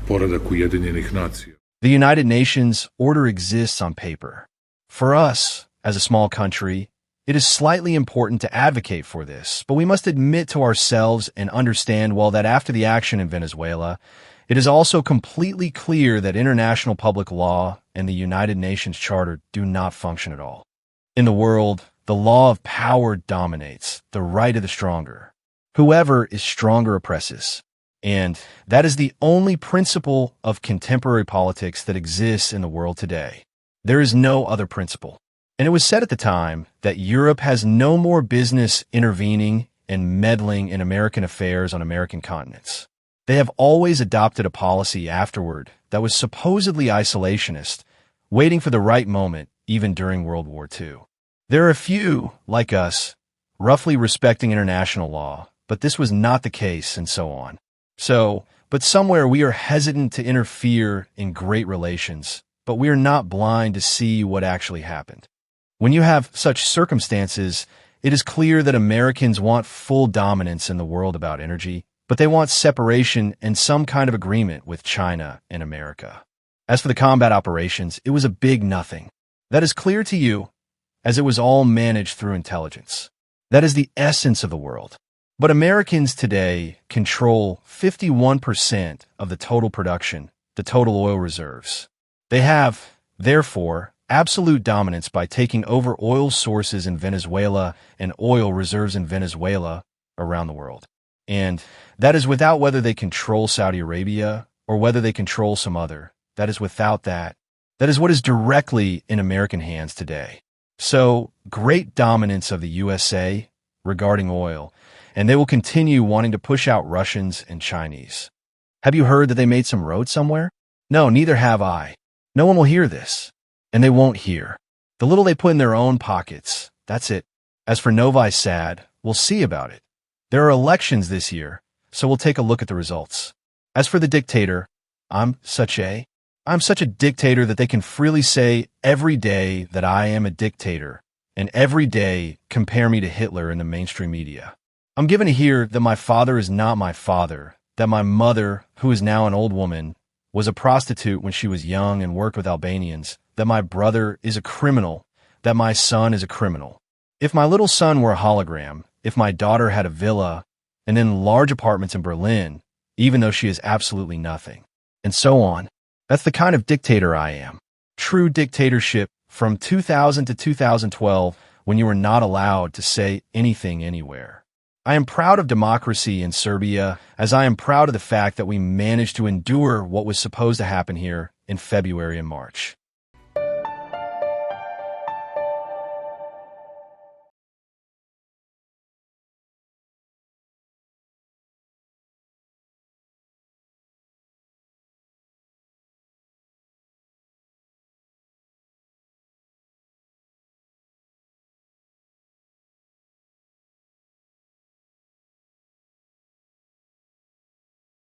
poredak Ujedinjenih nacija. The United Nations order exists on paper. For us, as a small country, it is slightly important to advocate for this, but we must admit to ourselves and understand, well, that after the action in Venezuela, it is also completely clear that international public law and the United Nations Charter do not function at all. In the world, the law of power dominates, the right of the stronger. Whoever is stronger oppresses. And that is the only principle of contemporary politics that exists in the world today. There is no other principle. And it was said at the time that Europe has no more business intervening and meddling in American affairs on American continents. They have always adopted a policy afterward that was supposedly isolationist, waiting for the right moment, even during World War II. There are a few, like us, roughly respecting international law, but this was not the case, and so on. But somewhere we are hesitant to interfere in great relations, but we are not blind to see what actually happened. When you have such circumstances, it is clear that Americans want full dominance in the world about energy, but they want separation and some kind of agreement with China and America. As for the combat operations, it was a big nothing. That is clear to you, as it was all managed through intelligence. That is the essence of the world. But Americans today control 51% of the total production, the total oil reserves. They have, therefore, absolute dominance by taking over oil sources in Venezuela and oil reserves in Venezuela around the world. And that is without whether they control Saudi Arabia or whether they control some other. That is without that. That is what is directly in American hands today. So, great dominance of the USA regarding oil, and they will continue wanting to push out Russians and Chinese. Have you heard that they made some road somewhere? No, neither have I. No one will hear this, and they won't hear. The little they put in their own pockets, that's it. As for Novi Sad, we'll see about it. There are elections this year, so we'll take a look at the results. As for the dictator, I'm such a dictator that they can freely say every day that I am a dictator, and every day compare me to Hitler in the mainstream media. I'm given to hear that my father is not my father, that my mother, who is now an old woman, was a prostitute when she was young and worked with Albanians, that my brother is a criminal, that my son is a criminal. If my little son were a hologram, if my daughter had a villa, and then large apartments in Berlin, even though she is absolutely nothing, and so on. That's the kind of dictator I am. True dictatorship from 2000 to 2012, when you were not allowed to say anything anywhere. I am proud of democracy in Serbia, as I am proud of the fact that we managed to endure what was supposed to happen here in February and March.